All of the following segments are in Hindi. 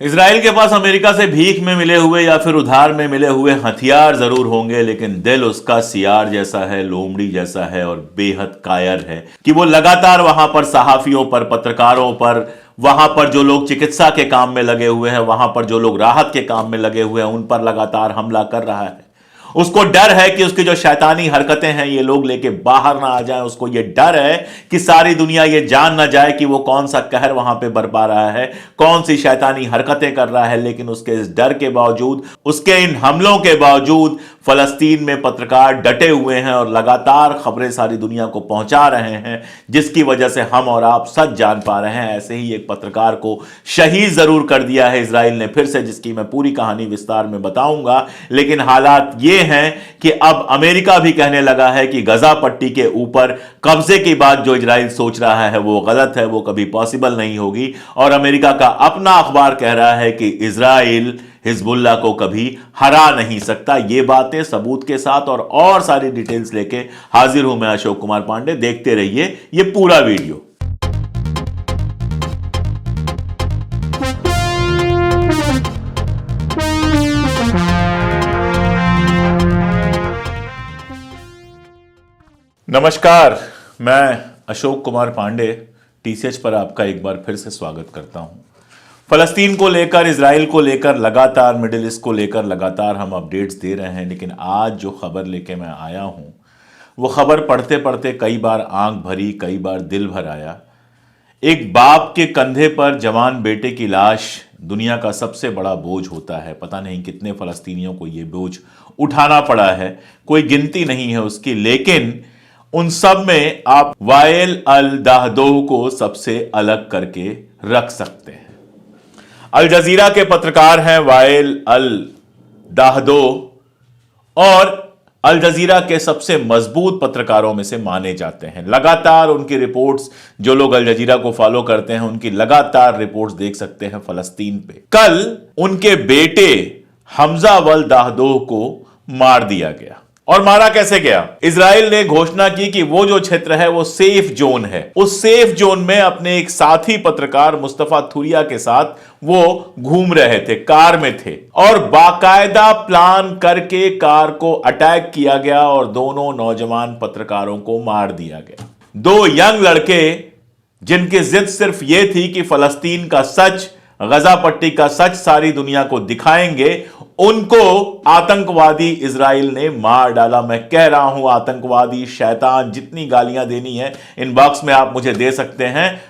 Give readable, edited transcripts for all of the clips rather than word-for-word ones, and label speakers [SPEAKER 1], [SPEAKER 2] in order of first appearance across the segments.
[SPEAKER 1] इजराइल के पास अमेरिका से भीख में मिले हुए या फिर उधार में मिले हुए हथियार जरूर होंगे, लेकिन दिल उसका सियार जैसा है, लोमड़ी जैसा है और बेहद कायर है कि वो लगातार वहां पर सहाफियों पर, पत्रकारों पर, वहां पर जो लोग चिकित्सा के काम में लगे हुए हैं, वहां पर जो लोग राहत के काम में लगे हुए हैं, उन पर लगातार हमला कर रहा है। उसको डर है कि उसकी जो शैतानी हरकतें हैं ये लोग लेके बाहर ना आ जाएं। उसको ये डर है कि सारी दुनिया ये जान ना जाए कि वो कौन सा कहर वहां पे बरपा रहा है, कौन सी शैतानी हरकतें कर रहा है। लेकिन उसके इस डर के बावजूद, उसके इन हमलों के बावजूद फलस्तीन में पत्रकार डटे हुए हैं और लगातार खबरें सारी दुनिया को पहुंचा रहे हैं, जिसकी वजह से हम और आप सच जान पा रहे हैं। ऐसे ही एक पत्रकार को शहीद जरूर कर दिया है इजराइल ने फिर से, जिसकी मैं पूरी कहानी विस्तार में बताऊंगा। लेकिन हालात ये हैं कि अब अमेरिका भी कहने लगा है कि गजा पट्टी के ऊपर कब्जे की बात जो इजराइल सोच रहा है वो गलत है, वो कभी पॉसिबल नहीं होगी। और अमेरिका का अपना अखबार कह रहा है कि इजराइल हिजबुल्लाह को कभी हरा नहीं सकता। ये बातें सबूत के साथ और सारी डिटेल्स लेके हाजिर हूं मैं, अशोक कुमार पांडे। देखते रहिए ये पूरा वीडियो। नमस्कार, मैं अशोक कुमार पांडे टीसीएच पर आपका एक बार फिर से स्वागत करता हूं। फलस्तीन को लेकर, इजराइल को लेकर लगातार, मिडिल ईस्ट को लेकर लगातार हम अपडेट्स दे रहे हैं। लेकिन आज जो खबर लेके मैं आया हूं वो खबर पढ़ते पढ़ते कई बार आंख भरी, कई बार दिल भर आया। एक बाप के कंधे पर जवान बेटे की लाश दुनिया का सबसे बड़ा बोझ होता है। पता नहीं कितने फलस्तीनियों को यह बोझ उठाना पड़ा है, कोई गिनती नहीं है उसकी। लेकिन उन सब में आप वाइल अल दाहदोह को सबसे अलग करके रख सकते हैं। अल जजीरा के पत्रकार हैं वाइल अल दाहदोह और अल जजीरा के सबसे मजबूत पत्रकारों में से माने जाते हैं। लगातार उनकी रिपोर्ट्स, जो लोग अल जजीरा को फॉलो करते हैं उनकी लगातार रिपोर्ट्स देख सकते हैं फलस्तीन पे। कल उनके बेटे हमजा वल दाहदोह को मार दिया गया। और मारा कैसे गया? इजराइल ने घोषणा की कि वो जो क्षेत्र है वो सेफ जोन है। उस सेफ जोन में अपने एक साथी पत्रकार मुस्तफा थुरिया के साथ वो घूम रहे थे, कार में थे, और बाकायदा प्लान करके कार को अटैक किया गया और दोनों नौजवान पत्रकारों को मार दिया गया। दो यंग लड़के जिनकी जिद सिर्फ ये थी कि फलस्तीन का सच, गजा पट्टी का सच सारी दुनिया को दिखाएंगे, उनको आतंकवादी इजराइल ने मार डाला। मैं कह रहा हूं आतंकवादी, शैतान, जितनी गालियां देनी है इनबॉक्स में आप मुझे दे सकते हैं।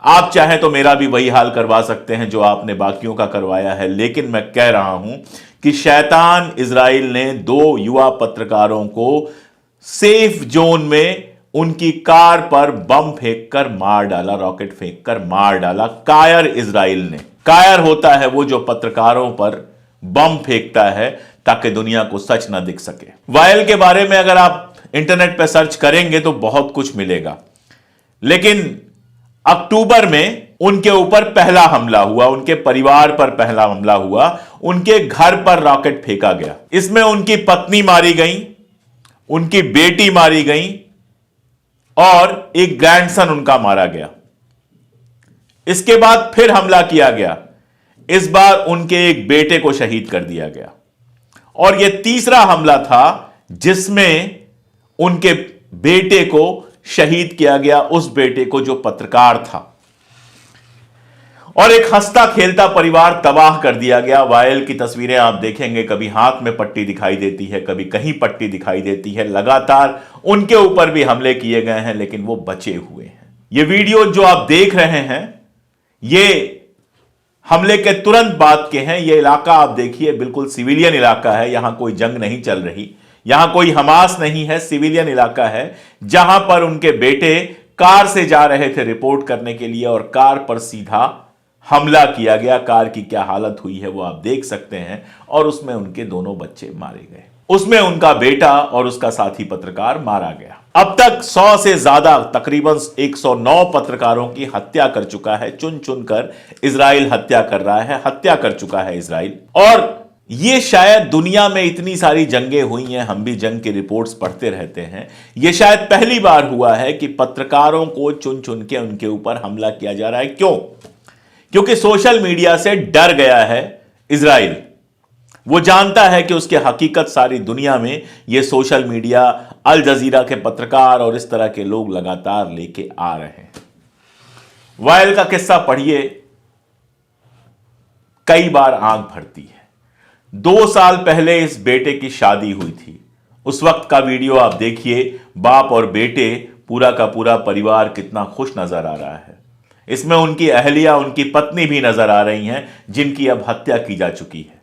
[SPEAKER 1] आप चाहें तो मेरा भी वही हाल करवा सकते हैं जो आपने बाकियों का करवाया है। लेकिन मैं कह रहा हूं कि शैतान इजराइल ने दो युवा पत्रकारों को सेफ जोन में उनकी कार पर बम फेंककर मार डाला, रॉकेट फेंककर मार डाला। कायर इजराइल ने। कायर होता है वो जो पत्रकारों पर बम फेंकता है ताकि दुनिया को सच ना दिख सके। वायल के बारे में अगर आप इंटरनेट पर सर्च करेंगे तो बहुत कुछ मिलेगा। लेकिन अक्टूबर में उनके ऊपर पहला हमला हुआ, उनके परिवार पर पहला हमला हुआ, उनके घर पर रॉकेट फेंका गया। इसमें उनकी पत्नी मारी गई, उनकी बेटी मारी गई और एक ग्रैंडसन उनका मारा गया। इसके बाद फिर हमला किया गया। इस बार उनके एक बेटे को शहीद कर दिया गया। और यह तीसरा हमला था जिसमें उनके बेटे को शहीद किया गया, उस बेटे को जो पत्रकार था। और एक हंसता खेलता परिवार तबाह कर दिया गया। वायल की तस्वीरें आप देखेंगे, कभी हाथ में पट्टी दिखाई देती है, कभी कहीं पट्टी दिखाई देती है। लगातार उनके ऊपर भी हमले किए गए हैं, लेकिन वो बचे हुए हैं। ये वीडियो जो आप देख रहे हैं ये हमले के तुरंत बाद के हैं। यह इलाका आप देखिए, बिल्कुल सिविलियन इलाका है। यहां कोई जंग नहीं चल रही, यहां कोई हमास नहीं है, सिविलियन इलाका है जहां पर उनके बेटे कार से जा रहे थे रिपोर्ट करने के लिए और कार पर सीधा हमला किया गया। कार की क्या हालत हुई है वो आप देख सकते हैं। और उसमें उनके दोनों बच्चे मारे गए, उसमें उनका बेटा और उसका साथी पत्रकार मारा गया। अब तक 100 से ज्यादा, तकरीबन 109 पत्रकारों की हत्या कर चुका है। चुन चुनकर इजराइल हत्या कर रहा है, हत्या कर चुका है इजराइल। और ये शायद दुनिया में इतनी सारी जंगें हुई हैं, हम भी जंग की रिपोर्ट्स पढ़ते रहते हैं, ये शायद पहली बार हुआ है कि पत्रकारों को चुन चुन के उनके ऊपर हमला किया जा रहा है। क्यों? क्योंकि सोशल मीडिया से डर गया है इजराइल। वो जानता है कि उसकी हकीकत सारी दुनिया में ये सोशल मीडिया, अल जजीरा के पत्रकार और इस तरह के लोग लगातार लेके आ रहे हैं। वायल का किस्सा पढ़िए, कई बार आंख भरती है। 2 साल पहले इस बेटे की शादी हुई थी। उस वक्त का वीडियो आप देखिए, बाप और बेटे, पूरा का पूरा परिवार कितना खुश नजर आ रहा है। इसमें उनकी अहलिया, उनकी पत्नी भी नजर आ रही हैं, जिनकी अब हत्या की जा चुकी है।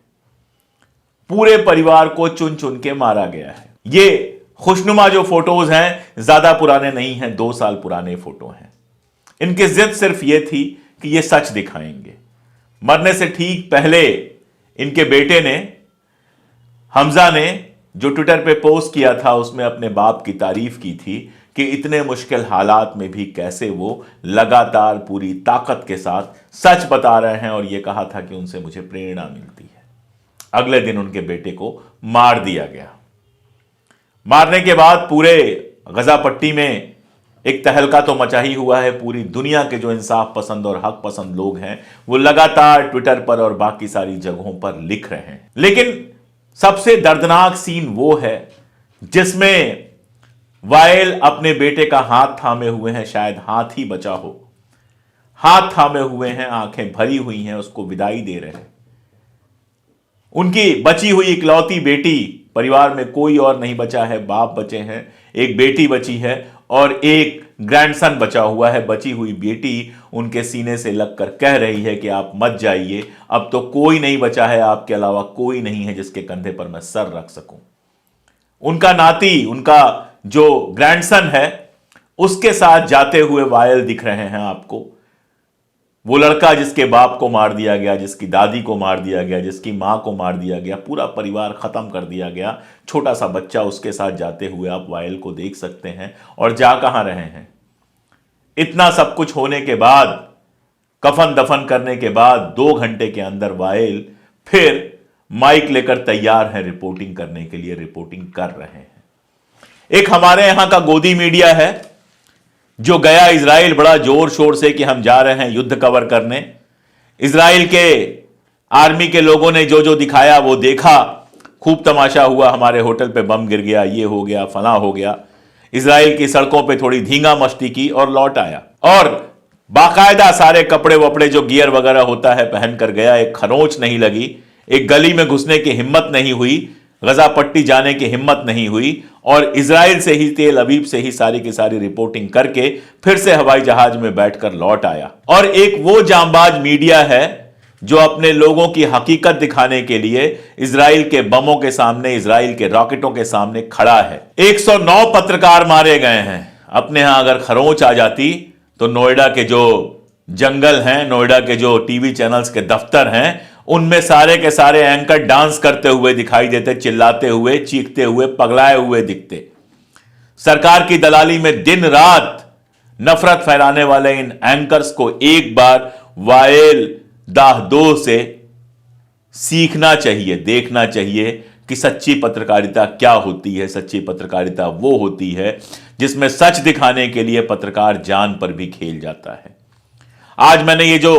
[SPEAKER 1] पूरे परिवार को चुन चुन के मारा गया है। ये खुशनुमा जो फोटोज हैं ज्यादा पुराने नहीं हैं, 2 साल पुराने फोटो हैं। इनकी जिद सिर्फ ये थी कि ये सच दिखाएंगे। मरने से ठीक पहले इनके बेटे ने, हमजा ने, जो ट्विटर पे पोस्ट किया था, उसमें अपने बाप की तारीफ की थी कि इतने मुश्किल हालात में भी कैसे वो लगातार पूरी ताकत के साथ सच बता रहे हैं, और ये कहा था कि उनसे मुझे प्रेरणा मिलती है। अगले दिन उनके बेटे को मार दिया गया। मारने के बाद पूरे गजा पट्टी में एक तहलका तो मचा ही हुआ है। पूरी दुनिया के जो इंसाफ पसंद और हक पसंद लोग हैं वो लगातार ट्विटर पर और बाकी सारी जगहों पर लिख रहे हैं। लेकिन सबसे दर्दनाक सीन वो है जिसमें वायल अपने बेटे का हाथ थामे हुए हैं, शायद हाथ ही बचा हो, हाथ थामे हुए हैं, आंखें भरी हुई हैं, उसको विदाई दे रहे हैं। उनकी बची हुई इकलौती बेटी, परिवार में कोई और नहीं बचा है, बाप बचे हैं, एक बेटी बची है और एक ग्रैंडसन बचा हुआ है। बची हुई बेटी उनके सीने से लगकर कह रही है कि आप मत जाइए, अब तो कोई नहीं बचा है, आपके अलावा कोई नहीं है जिसके कंधे पर मैं सर रख सकूं। उनका नाती, उनका जो ग्रैंडसन है, उसके साथ जाते हुए वायल दिख रहे हैं आपको। वो लड़का जिसके बाप को मार दिया गया, जिसकी दादी को मार दिया गया, जिसकी मां को मार दिया गया, पूरा परिवार खत्म कर दिया गया, छोटा सा बच्चा उसके साथ जाते हुए आप वायल को देख सकते हैं। और जा कहां रहे हैं? इतना सब कुछ होने के बाद, कफन दफन करने के बाद 2 घंटे के अंदर वायल फिर माइक लेकर तैयार हैं रिपोर्टिंग करने के लिए, रिपोर्टिंग कर रहे हैं। एक हमारे यहां का गोदी मीडिया है जो गया इजराइल बड़ा जोर शोर से कि हम जा रहे हैं युद्ध कवर करने। इजराइल के आर्मी के लोगों ने जो जो दिखाया वो देखा, खूब तमाशा हुआ, हमारे होटल पे बम गिर गया, ये हो गया, फला हो गया। इजराइल की सड़कों पे थोड़ी धींगा मस्ती की और लौट आया, और बाकायदा सारे कपड़े वपड़े जो गियर वगैरह होता है पहन कर गया। एक खरोंच नहीं लगी, एक गली में घुसने की हिम्मत नहीं हुई, गजा पट्टी जाने की हिम्मत नहीं हुई, और इजराइल से ही, तेल अवीव से ही सारी की सारी रिपोर्टिंग करके फिर से हवाई जहाज में बैठकर लौट आया। और एक वो जांबाज मीडिया है जो अपने लोगों की हकीकत दिखाने के लिए इजराइल के बमों के सामने, इजराइल के रॉकेटों के सामने खड़ा है। 109 पत्रकार मारे गए हैं। अपने यहां अगर खरोंच आ जाती तो नोएडा के जो जंगल हैं, नोएडा के जो टीवी चैनल्स के दफ्तर हैं, उनमें सारे के सारे एंकर डांस करते हुए दिखाई देते, चिल्लाते हुए, चीखते हुए, पगलाए हुए दिखते। सरकार की दलाली में दिन रात नफरत फैलाने वाले इन एंकर्स को एक बार वायल दाहदोह से सीखना चाहिए, देखना चाहिए कि सच्ची पत्रकारिता क्या होती है। सच्ची पत्रकारिता वो होती है जिसमें सच दिखाने के लिए पत्रकार जान पर भी खेल जाता है। आज मैंने ये जो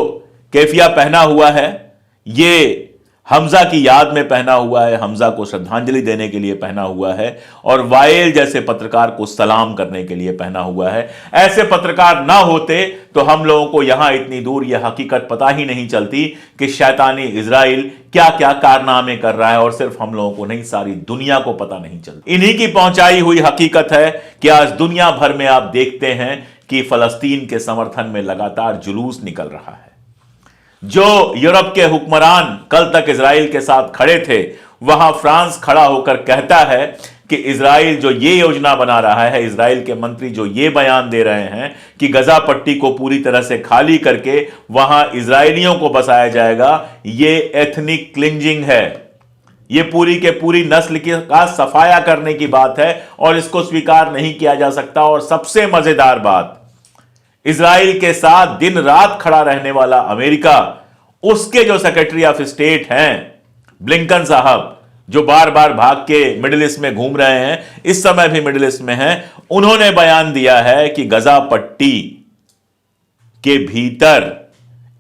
[SPEAKER 1] कैफिया पहना हुआ है, ये हमजा की याद में पहना हुआ है, हमजा को श्रद्धांजलि देने के लिए पहना हुआ है, और वायल जैसे पत्रकार को सलाम करने के लिए पहना हुआ है। ऐसे पत्रकार ना होते तो हम लोगों को यहां इतनी दूर यह हकीकत पता ही नहीं चलती कि शैतानी इजराइल क्या क्या कारनामे कर रहा है, और सिर्फ हम लोगों को नहीं, सारी दुनिया को पता नहीं चलती। इन्हीं की पहुंचाई हुई हकीकत है कि आज दुनिया भर में आप देखते हैं कि फलस्तीन के समर्थन में लगातार जुलूस निकल रहा है। जो यूरोप के हुक्मरान कल तक इजराइल के साथ खड़े थे, वहां फ्रांस खड़ा होकर कहता है कि इजराइल जो ये योजना बना रहा है, इजराइल के मंत्री जो ये बयान दे रहे हैं कि गजा पट्टी को पूरी तरह से खाली करके वहां इजराइलियों को बसाया जाएगा, ये एथनिक क्लिंजिंग है। ये पूरी के पूरी नस्ल का सफाया करने की बात है, और इसको स्वीकार नहीं किया जा सकता। और सबसे मजेदार बात, इजराइल के साथ दिन रात खड़ा रहने वाला अमेरिका, उसके जो सेक्रेटरी ऑफ स्टेट हैं ब्लिंकन साहब, जो बार बार भाग के मिडिल ईस्ट में घूम रहे हैं, इस समय भी मिडिल ईस्ट में हैं, उन्होंने बयान दिया है कि गजा पट्टी के भीतर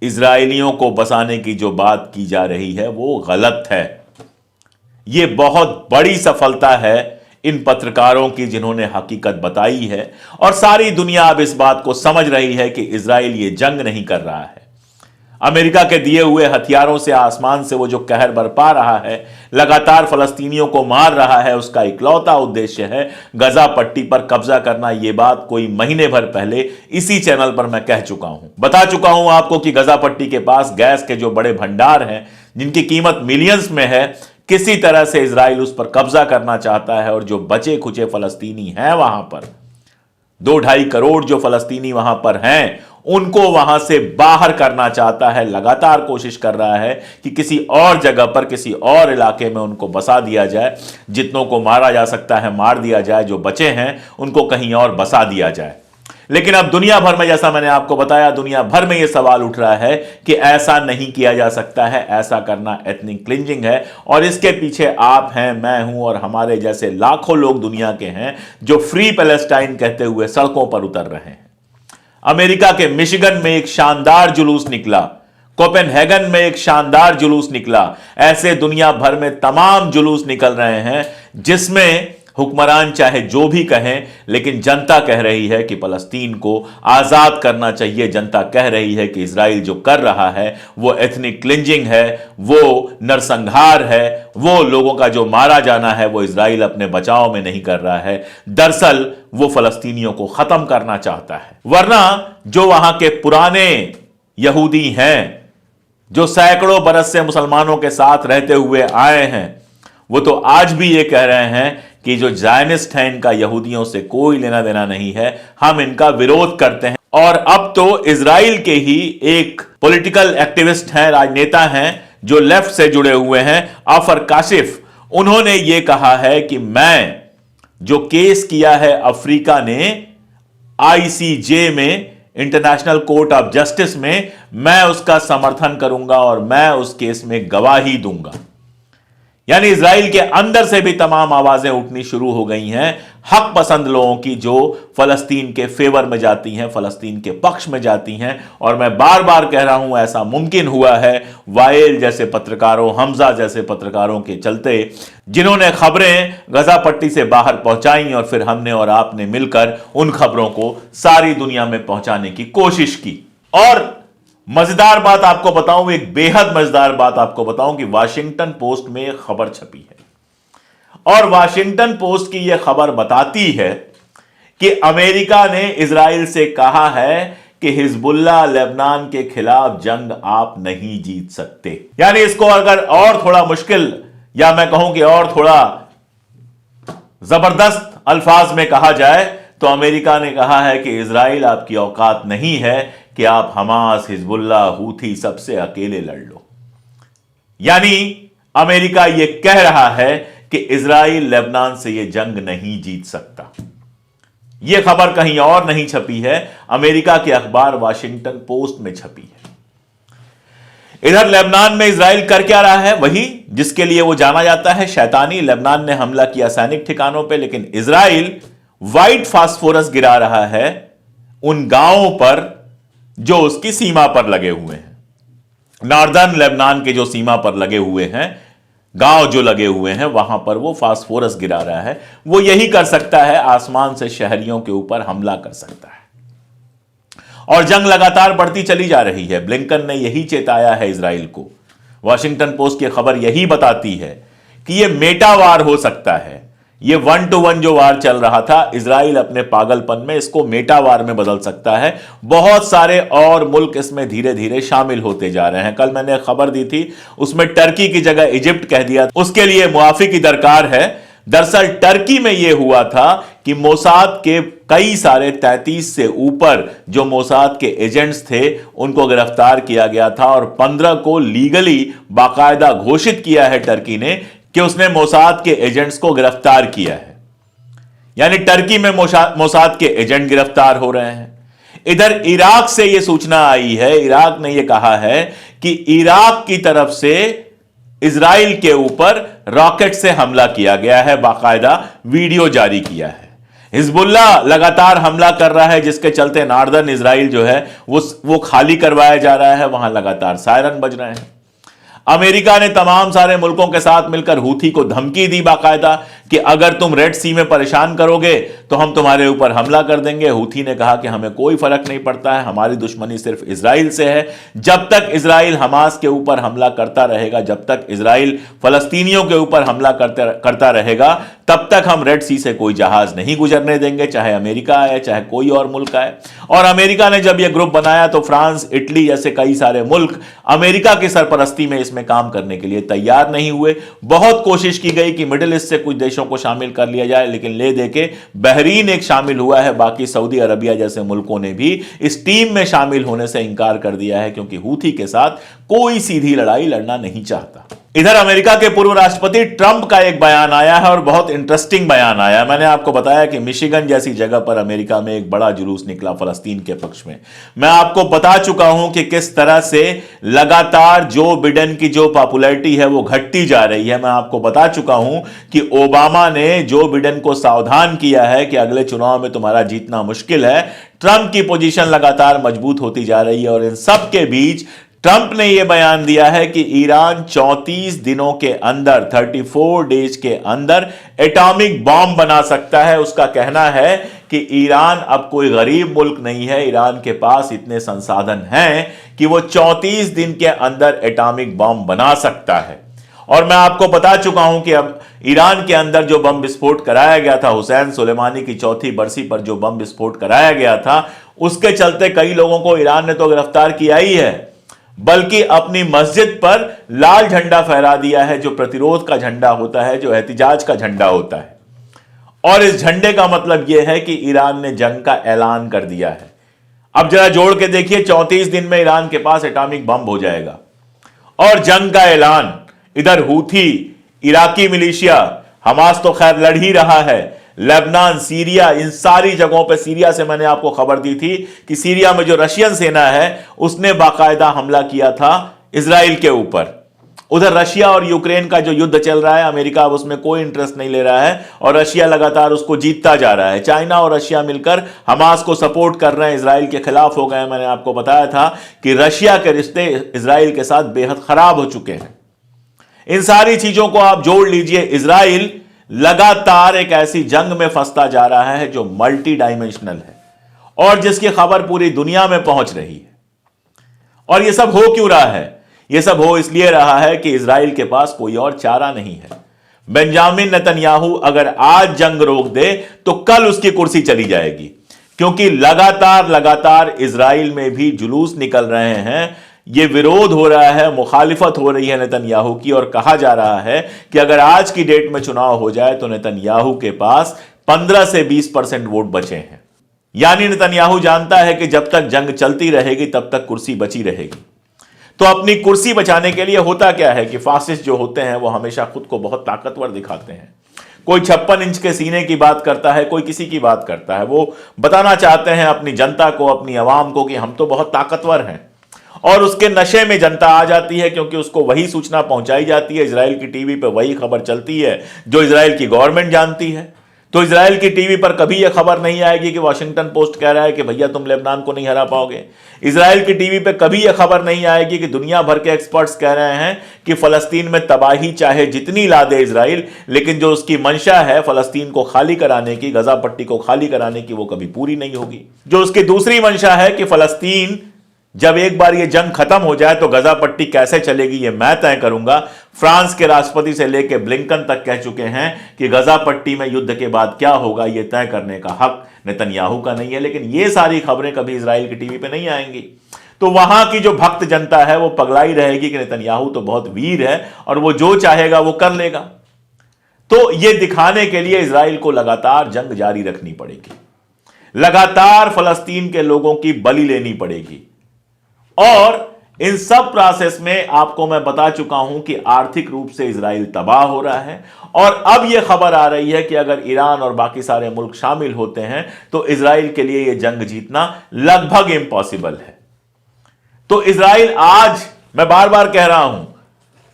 [SPEAKER 1] इजरायलियों को बसाने की जो बात की जा रही है वो गलत है। यह बहुत बड़ी सफलता है इन पत्रकारों की जिन्होंने हकीकत बताई है, और सारी दुनिया अब इस बात को समझ रही है कि इजराइल ये जंग नहीं कर रहा है। अमेरिका के दिए हुए हथियारों से, आसमान से वो जो कहर बरपा रहा है, लगातार फलस्तीनियों को मार रहा है, उसका इकलौता उद्देश्य है गजा पट्टी पर कब्जा करना। यह बात कोई महीने भर पहले इसी चैनल पर मैं कह चुका हूं, बता चुका हूं आपको कि गजा पट्टी के पास गैस के जो बड़े भंडार हैं, जिनकी कीमत मिलियंस में है, किसी तरह से इजराइल उस पर कब्जा करना चाहता है। और जो बचे खुचे फलस्तीनी हैं वहां पर, 2-2.5 करोड़ जो फलस्तीनी वहां पर हैं, उनको वहां से बाहर करना चाहता है। लगातार कोशिश कर रहा है कि किसी और जगह पर, किसी और इलाके में उनको बसा दिया जाए। जितनों को मारा जा सकता है मार दिया जाए, जो बचे हैं उनको कहीं और बसा दिया जाए। लेकिन अब दुनिया भर में, जैसा मैंने आपको बताया, दुनिया भर में यह सवाल उठ रहा है कि ऐसा नहीं किया जा सकता है, ऐसा करना एथनिक क्लिंजिंग है। और इसके पीछे आप हैं, मैं हूं और हमारे जैसे लाखों लोग दुनिया के हैं जो फ्री पैलेस्टाइन कहते हुए सड़कों पर उतर रहे हैं। अमेरिका के मिशिगन में एक शानदार जुलूस निकला, कोपेनहेगन में एक शानदार जुलूस निकला। ऐसे दुनिया भर में तमाम जुलूस निकल रहे हैं जिसमें हुक्मरान चाहे जो भी कहें, लेकिन जनता कह रही है कि फलस्तीन को आजाद करना चाहिए। जनता कह रही है कि इजराइल जो कर रहा है वो एथनिक क्लिंजिंग है, वो नरसंहार है, वो लोगों का जो मारा जाना है वो इजराइल अपने बचाव में नहीं कर रहा है। दरअसल वो फलस्तीनियों को खत्म करना चाहता है। वरना जो वहां के पुराने यहूदी हैं, जो सैकड़ों बरस से मुसलमानों के साथ रहते हुए आए हैं, वो तो आज भी ये कह रहे हैं कि जो जायनिस्ट हैं इनका यहूदियों से कोई लेना देना नहीं है, हम इनका विरोध करते हैं। और अब तो इजराइल के ही एक पॉलिटिकल एक्टिविस्ट हैं, राजनेता हैं जो लेफ्ट से जुड़े हुए हैं, आफर काशिफ, उन्होंने ये कहा है कि मैं जो केस किया है अफ्रीका ने आईसीजे में, इंटरनेशनल कोर्ट ऑफ जस्टिस में, मैं उसका समर्थन करूंगा और मैं उस केस में गवाही दूंगा। यानी इजराइल के अंदर से भी तमाम आवाजें उठनी शुरू हो गई हैं, हक पसंद लोगों की, जो फलस्तीन के फेवर में जाती हैं, फलस्तीन के पक्ष में जाती हैं। और मैं बार बार कह रहा हूं, ऐसा मुमकिन हुआ है वाइल जैसे पत्रकारों, हमजा जैसे पत्रकारों के चलते, जिन्होंने खबरें गजा पट्टी से बाहर पहुंचाई और फिर हमने और आपने मिलकर उन खबरों को सारी दुनिया में पहुंचाने की कोशिश की। और मजेदार बात आपको बताऊं, एक बेहद मजेदार बात आपको बताऊं कि वाशिंगटन पोस्ट में एक खबर छपी है और वाशिंगटन पोस्ट की यह खबर बताती है कि अमेरिका ने इजराइल से कहा है कि हिजबुल्लाह लेबनान के खिलाफ जंग आप नहीं जीत सकते। यानी इसको अगर और थोड़ा मुश्किल, या मैं कहूं कि और थोड़ा जबरदस्त अल्फाज में कहा जाए, तो अमेरिका ने कहा है कि इजराइल आपकी औकात नहीं है कि आप हमास, हिजबुल्लाह, हूथी सबसे अकेले लड़ लो। यानी अमेरिका यह कह रहा है कि इजराइल लेबनान से यह जंग नहीं जीत सकता। यह खबर कहीं और नहीं छपी है, अमेरिका के अखबार वाशिंगटन पोस्ट में छपी है। इधर लेबनान में इजराइल कर क्या रहा है? वही जिसके लिए वो जाना जाता है, शैतानी। लेबनान ने हमला किया सैनिक ठिकानों पे, लेकिन इजराइल व्हाइट फास्फोरस गिरा रहा है उन गांवों पर जो उसकी सीमा पर लगे हुए हैं। नॉर्दर्न लेबनान के जो सीमा पर लगे हुए हैं, गांव जो लगे हुए हैं, वहां पर वो फास्फोरस गिरा रहा है। वो यही कर सकता है, आसमान से शहरियों के ऊपर हमला कर सकता है। और जंग लगातार बढ़ती चली जा रही है। ब्लिंकन ने यही चेताया है इजराइल को। वॉशिंगटन पोस्ट की खबर यही बताती है कि यह मेटा वार हो सकता है। ये 1-to-1 जो वार चल रहा था, इजराइल अपने पागलपन में इसको मेटा वार में बदल सकता है। बहुत सारे और मुल्क इसमें धीरे धीरे शामिल होते जा रहे हैं। कल मैंने खबर दी थी, उसमें टर्की की जगह इजिप्ट कह दिया, उसके लिए मुआफी की दरकार है। दरअसल टर्की में यह हुआ था कि मोसाद के कई सारे 33 से ऊपर जो मोसाद के एजेंट्स थे उनको गिरफ्तार किया गया था और 15 को लीगली बाकायदा घोषित किया है टर्की ने कि उसने मोसाद के एजेंट्स को गिरफ्तार किया है। यानी टर्की में मोसाद के एजेंट गिरफ्तार हो रहे हैं। इधर इराक से यह सूचना आई है, इराक ने यह कहा है कि इराक की तरफ से इजराइल के ऊपर रॉकेट से हमला किया गया है, बाकायदा वीडियो जारी किया है। हिजबुल्ला लगातार हमला कर रहा है, जिसके चलते नॉर्दर्न इजराइल जो है वो खाली करवाया जा रहा है, वहां लगातार सायरन बज रहे हैं। अमेरिका ने तमाम सारे मुल्कों के साथ मिलकर हूथी को धमकी दी बाकायदा कि अगर तुम रेड सी में परेशान करोगे तो हम तुम्हारे ऊपर हमला कर देंगे। हूथी ने कहा कि हमें कोई फर्क नहीं पड़ता है, हमारी दुश्मनी सिर्फ इजराइल से है। जब तक इजराइल हमास के ऊपर हमला करता रहेगा, जब तक इजराइल फलस्तीनियों के ऊपर हमला करता रहेगा, तब तक हम रेड सी से कोई जहाज नहीं गुजरने देंगे, चाहे अमेरिका आए चाहे कोई और मुल्क आए। और अमेरिका ने जब यह ग्रुप बनाया तो फ्रांस, इटली जैसे कई सारे मुल्क अमेरिका की सरपरस्ती में इसमें काम करने के लिए तैयार नहीं हुए। बहुत कोशिश की गई कि मिडिल ईस्ट से कुछ देशों को शामिल कर लिया जाए, लेकिन ले देके बहरीन एक शामिल हुआ है। बाकी सऊदी अरबिया जैसे मुल्कों ने भी इस टीम में शामिल होने से इंकार कर दिया है, क्योंकि हूथी के साथ कोई सीधी लड़ाई लड़ना नहीं चाहता। इधर अमेरिका के पूर्व राष्ट्रपति ट्रंप का एक बयान आया है और बहुत इंटरेस्टिंग बयान आया। मैंने आपको बताया कि मिशिगन जैसी जगह पर अमेरिका में एक बड़ा जुलूस निकला फलस्तीन के पक्ष में। मैं आपको बता चुका हूं कि किस तरह से लगातार जो बिडेन की जो पॉपुलैरिटी है वो घटती जा रही है। मैं आपको बता चुका हूं कि ओबामा ने जो बिडेन को सावधान किया है कि अगले चुनाव में तुम्हारा जीतना मुश्किल है। ट्रंप की पोजीशन लगातार मजबूत होती जा रही है और इन सब के बीच ट्रंप ने यह बयान दिया है कि ईरान 34 दिनों के अंदर, 34 डेज के अंदर एटॉमिक बॉम्ब बना सकता है। उसका कहना है कि ईरान अब कोई गरीब मुल्क नहीं है, ईरान के पास इतने संसाधन हैं कि वो 34 दिन के अंदर एटॉमिक बॉम्ब बना सकता है। और मैं आपको बता चुका हूं कि अब ईरान के अंदर जो बम विस्फोट कराया गया था, हुसैन सुलेमानी की चौथी बरसी पर जो बम विस्फोट कराया गया था, उसके चलते कई लोगों को ईरान ने तो गिरफ्तार किया ही है, बल्कि अपनी मस्जिद पर लाल झंडा फहरा दिया है, जो प्रतिरोध का झंडा होता है, जो एहतिजाज का झंडा होता है। और इस झंडे का मतलब यह है कि ईरान ने जंग का ऐलान कर दिया है। अब जरा जोड़ के देखिए, 34 दिन में ईरान के पास एटॉमिक बम हो जाएगा और जंग का ऐलान। इधर हूथी, इराकी मिलिशिया, हमास तो खैर लड़ ही रहा है, लेबनान, सीरिया, इन सारी जगहों पे, सीरिया से मैंने आपको खबर दी थी कि सीरिया में जो रशियन सेना है उसने बाकायदा हमला किया था इजराइल के ऊपर। उधर रशिया और यूक्रेन का जो युद्ध चल रहा है, अमेरिका अब उसमें कोई इंटरेस्ट नहीं ले रहा है और रशिया लगातार उसको जीतता जा रहा है। चाइना और रशिया मिलकर हमास को सपोर्ट कर रहे हैं, इजराइल के खिलाफ हो गए। मैंने आपको बताया था कि रशिया के रिश्ते इजराइल के साथ बेहद खराब हो चुके हैं। इन सारी चीजों को आप जोड़ लीजिए, इजराइल लगातार एक ऐसी जंग में फंसता जा रहा है जो मल्टी डायमेंशनल है और जिसकी खबर पूरी दुनिया में पहुंच रही है। और यह सब हो क्यों रहा है? यह सब हो इसलिए रहा है कि इजराइल के पास कोई और चारा नहीं है। बेंजामिन नेतन्याहू अगर आज जंग रोक दे तो कल उसकी कुर्सी चली जाएगी, क्योंकि लगातार इजराइल में भी जुलूस निकल रहे हैं, यह विरोध हो रहा है, मुखालिफत हो रही है नेतन्याहू की। और कहा जा रहा है कि अगर आज की डेट में चुनाव हो जाए तो नेतन्याहू के पास 15 से 20% वोट बचे हैं। यानी नेतन्याहू जानता है कि जब तक जंग चलती रहेगी तब तक कुर्सी बची रहेगी। तो अपनी कुर्सी बचाने के लिए होता क्या है कि फासिस्ट जो होते हैं वो हमेशा खुद को बहुत ताकतवर दिखाते हैं। कोई 56 इंच के सीने की बात करता है, कोई किसी की बात करता है। वो बताना चाहते हैं अपनी जनता को, अपनी आवाम को कि हम तो बहुत ताकतवर हैं। और उसके नशे में जनता आ जाती है, क्योंकि उसको वही सूचना पहुंचाई जाती है, इजराइल की टीवी पे वही खबर चलती है जो इजराइल की गवर्नमेंट जानती है। तो इजराइल की टीवी पर कभी यह खबर नहीं आएगी कि वाशिंगटन पोस्ट कह रहा है कि भैया तुम लेबनान को नहीं हरा पाओगे। इजराइल की टीवी पे कभी यह खबर नहीं आएगी कि दुनिया भर के एक्सपर्ट्स कह रहे हैं कि फलस्तीन में तबाही चाहे जितनी ला दे इजराइल, लेकिन जो उसकी मंशा है फलस्तीन को खाली कराने की, गजा पट्टी को खाली कराने की, वो कभी पूरी नहीं होगी। जो उसकी दूसरी मंशा है कि फलस्तीन जब एक बार ये जंग खत्म हो जाए तो गजा पट्टी कैसे चलेगी ये मैं तय करूंगा। फ्रांस के राष्ट्रपति से लेकर ब्लिंकन तक कह चुके हैं कि गजा पट्टी में युद्ध के बाद क्या होगा ये तय करने का हक नेतन्याहू का नहीं है। लेकिन ये सारी खबरें कभी इजराइल की टीवी पे नहीं आएंगी। तो वहां की जो भक्त जनता है वो पगलाई रहेगी कि नेतन्याहू तो बहुत वीर है और वो जो चाहेगा वो कर लेगा। तो ये दिखाने के लिए इजराइल को लगातार जंग जारी रखनी पड़ेगी, लगातार फलस्तीन के लोगों की बलि लेनी पड़ेगी। और इन सब प्रोसेस में आपको मैं बता चुका हूं कि आर्थिक रूप से इजराइल तबाह हो रहा है। और अब यह खबर आ रही है कि अगर ईरान और बाकी सारे मुल्क शामिल होते हैं तो इजराइल के लिए यह जंग जीतना लगभग इम्पॉसिबल है। तो इजराइल आज, मैं बार बार कह रहा हूं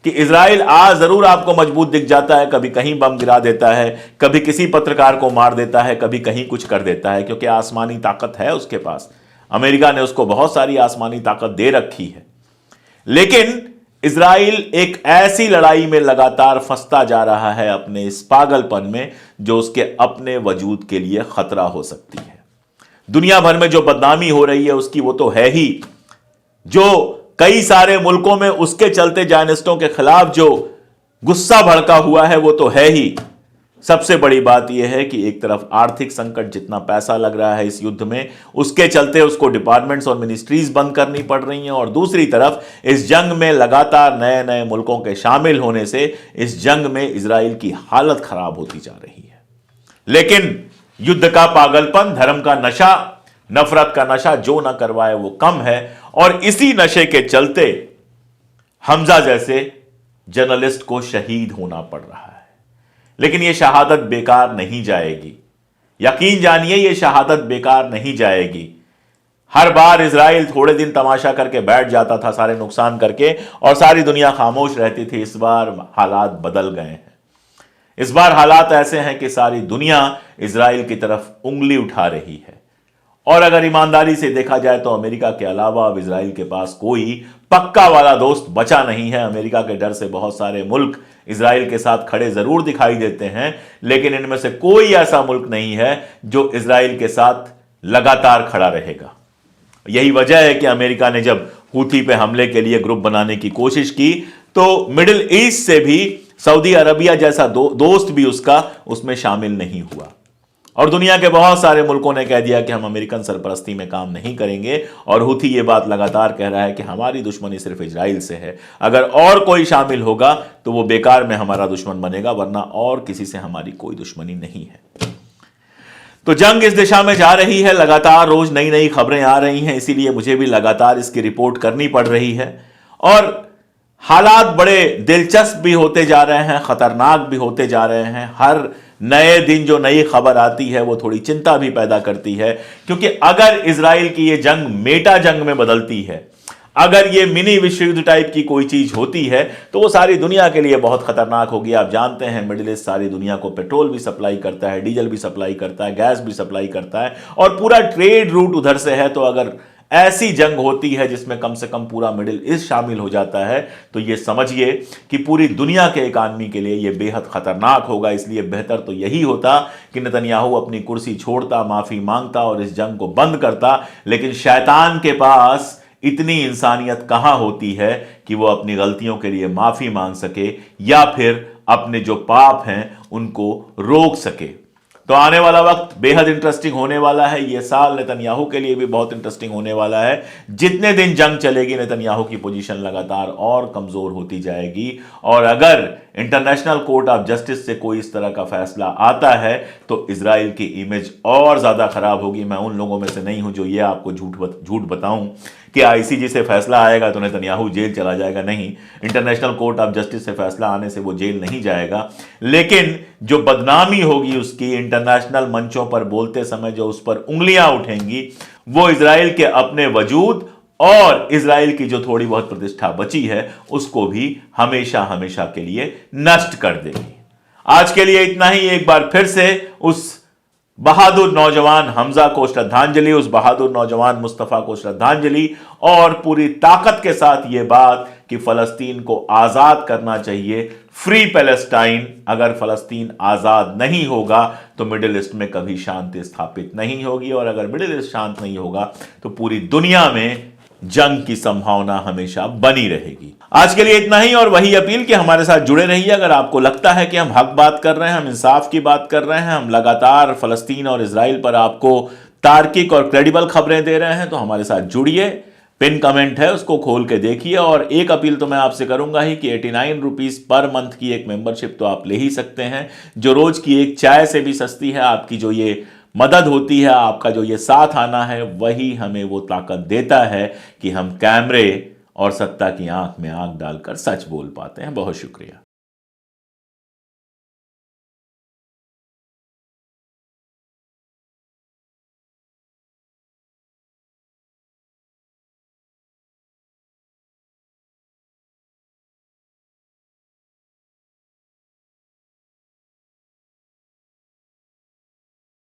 [SPEAKER 1] कि इजराइल आज जरूर आपको मजबूत दिख जाता है, कभी कहीं बम गिरा देता है, कभी किसी पत्रकार को मार देता है, कभी कहीं कुछ कर देता है, क्योंकि आसमानी ताकत है उसके पास। अमेरिका ने उसको बहुत सारी आसमानी ताकत दे रखी है। लेकिन इजराइल एक ऐसी लड़ाई में लगातार फंसता जा रहा है अपने इस पागलपन में, जो उसके अपने वजूद के लिए खतरा हो सकती है। दुनिया भर में जो बदनामी हो रही है उसकी, वो तो है ही। जो कई सारे मुल्कों में उसके चलते जायनिस्टों के खिलाफ जो गुस्सा भड़का हुआ है, वो तो है ही। सबसे बड़ी बात यह है कि एक तरफ आर्थिक संकट, जितना पैसा लग रहा है इस युद्ध में, उसके चलते उसको डिपार्टमेंट्स और मिनिस्ट्रीज बंद करनी पड़ रही हैं, और दूसरी तरफ इस जंग में लगातार नए नए मुल्कों के शामिल होने से इस जंग में इजराइल की हालत खराब होती जा रही है। लेकिन युद्ध का पागलपन, धर्म का नशा, नफरत का नशा जो ना करवाए वो कम है, और इसी नशे के चलते हमजा जैसे जर्नलिस्ट को शहीद होना पड़ रहा है। लेकिन यह शहादत बेकार नहीं जाएगी, यकीन जानिए यह शहादत बेकार नहीं जाएगी। हर बार इजराइल थोड़े दिन तमाशा करके बैठ जाता था, सारे नुकसान करके, और सारी दुनिया खामोश रहती थी। इस बार हालात बदल गए हैं। इस बार हालात ऐसे हैं कि सारी दुनिया इजराइल की तरफ उंगली उठा रही है। और अगर ईमानदारी से देखा जाए तो अमेरिका के अलावा अब इजराइल के पास कोई पक्का वाला दोस्त बचा नहीं है। अमेरिका के डर से बहुत सारे मुल्क इजराइल के साथ खड़े जरूर दिखाई देते हैं, लेकिन इनमें से कोई ऐसा मुल्क नहीं है जो इजराइल के साथ लगातार खड़ा रहेगा। यही वजह है कि अमेरिका ने जब हूथी पे हमले के लिए ग्रुप बनाने की कोशिश की, तो मिडिल ईस्ट से भी सऊदी अरबिया जैसा दोस्त भी उसका उसमें शामिल नहीं हुआ। और दुनिया के बहुत सारे मुल्कों ने कह दिया कि हम अमेरिकन सरपरस्ती में काम नहीं करेंगे, और हूथी ये बात लगातार कह रहा है कि हमारी दुश्मनी सिर्फ इजराइल से है, अगर और कोई शामिल होगा तो वो बेकार में हमारा दुश्मन बनेगा, वरना और किसी से हमारी कोई दुश्मनी नहीं है। तो जंग इस दिशा में जा रही है, लगातार रोज नई नई खबरें आ रही हैं, इसीलिए मुझे भी लगातार इसकी रिपोर्ट करनी पड़ रही है। और हालात बड़े दिलचस्प भी होते जा रहे हैं, खतरनाक भी होते जा रहे हैं। हर नए दिन जो नई खबर आती है वो थोड़ी चिंता भी पैदा करती है, क्योंकि अगर इजराइल की ये जंग मेटा जंग में बदलती है, अगर ये मिनी विश्व युद्ध टाइप की कोई चीज होती है, तो वो सारी दुनिया के लिए बहुत खतरनाक होगी। आप जानते हैं मिडिल ईस्ट सारी दुनिया को पेट्रोल भी सप्लाई करता है, डीजल भी सप्लाई करता है, गैस भी सप्लाई करता है, और पूरा ट्रेड रूट उधर से है। तो अगर ऐसी जंग होती है जिसमें कम से कम पूरा मिडिल ईस्ट शामिल हो जाता है, तो ये समझिए कि पूरी दुनिया के इकानमी के लिए ये बेहद खतरनाक होगा। इसलिए बेहतर तो यही होता कि नेतन्याहू अपनी कुर्सी छोड़ता, माफी मांगता और इस जंग को बंद करता। लेकिन शैतान के पास इतनी इंसानियत कहां होती है कि वो अपनी गलतियों के लिए माफी मांग सके, या फिर अपने जो पाप हैं उनको रोक सके। तो आने वाला वक्त बेहद इंटरेस्टिंग होने वाला है। यह साल नेतन्याहू के लिए भी बहुत इंटरेस्टिंग होने वाला है। जितने दिन जंग चलेगी, नेतन्याहू की पोजीशन लगातार और कमजोर होती जाएगी, और अगर इंटरनेशनल कोर्ट ऑफ जस्टिस से कोई इस तरह का फैसला आता है तो इजराइल की इमेज और ज्यादा खराब होगी। मैं उन लोगों में से नहीं हूं जो ये आपको झूठ बताऊं कि आईसीजे से फैसला आएगा तो नेतन्याहू जेल चला जाएगा। नहीं, इंटरनेशनल कोर्ट ऑफ जस्टिस से फैसला आने से वो जेल नहीं जाएगा, लेकिन जो बदनामी होगी उसकी इंटरनेशनल मंचों पर बोलते समय, जो उस पर उंगलियां उठेंगी, वो इजराइल के अपने वजूद और इजराइल की जो थोड़ी बहुत प्रतिष्ठा बची है उसको भी हमेशा हमेशा के लिए नष्ट कर देगी। आज के लिए इतना ही। एक बार फिर से उस बहादुर नौजवान हमजा को श्रद्धांजलि, उस बहादुर नौजवान मुस्तफा को श्रद्धांजलि, और पूरी ताकत के साथ यह बात कि फलस्तीन को आजाद करना चाहिए, फ्री पैलेस्टाइन। अगर फलस्तीन आजाद नहीं होगा तो मिडिल ईस्ट में कभी शांति स्थापित नहीं होगी, और अगर मिडिल ईस्ट शांत नहीं होगा तो पूरी दुनिया में जंग की संभावना हमेशा बनी रहेगी। आज के लिए इतना ही, और वही अपील कि हमारे साथ जुड़े रहिए। अगर आपको लगता है कि हम हक बात कर रहे हैं, हम इंसाफ की बात कर रहे हैं, हम लगातार फलस्तीन और इजराइल पर आपको तार्किक और क्रेडिबल खबरें दे रहे हैं, तो हमारे साथ जुड़िए। पिन कमेंट है, उसको खोल के देखिए। और एक अपील तो मैं आपसे करूंगा ही कि 89 रुपीज पर मंथ की एक मेंबरशिप तो आप ले ही सकते हैं, जो रोज की एक चाय से भी सस्ती है। आपकी जो ये मदद होती है, आपका जो ये साथ आना है, वही हमें वो ताकत देता है कि हम कैमरे और सत्ता की आंख में आंख डालकर सच बोल पाते हैं। बहुत शुक्रिया।